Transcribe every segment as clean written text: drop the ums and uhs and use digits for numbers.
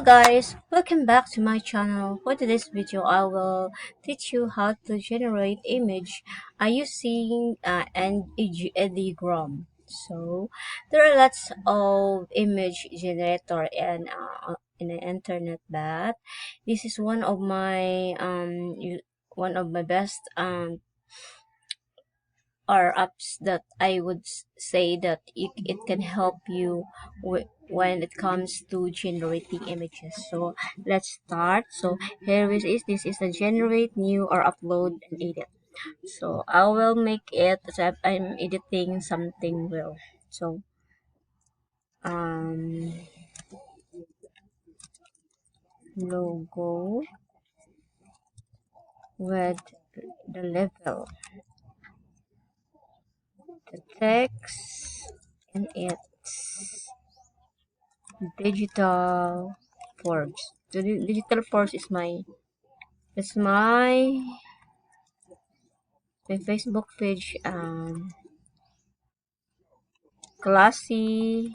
Hello guys, welcome back to my channel. For today's video, I will teach you how to generate image using an Edigram. So there are lots of image generator in the internet, but this is one of my best are apps that I would say that it can help you when it comes to generating images. So let's start. So here it is. This is the generate new or upload and edit. So I will make it as if I'm editing something real. So um logo with the level, the text, and it's digital forms. The digital forms is my Facebook page. Classy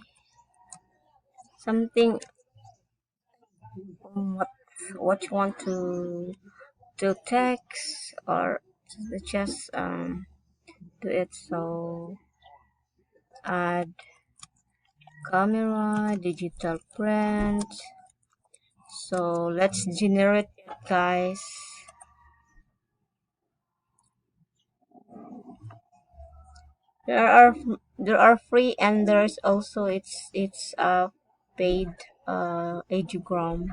something. What you want to text or just do it. So add camera, digital print. So let's generate it, guys. There are there are free and there's also it's paid Edugram.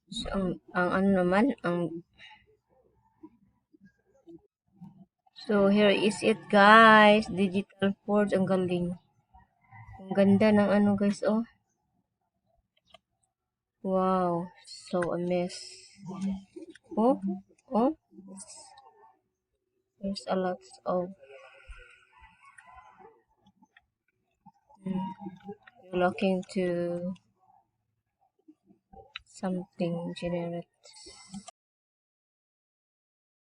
So, ang ano naman ang so here is it, guys. Digital Forge, ang galing. Ang ganda ng ano, guys, oh. Wow, so a mess. Oh, oh, there's a lot of looking to something generic.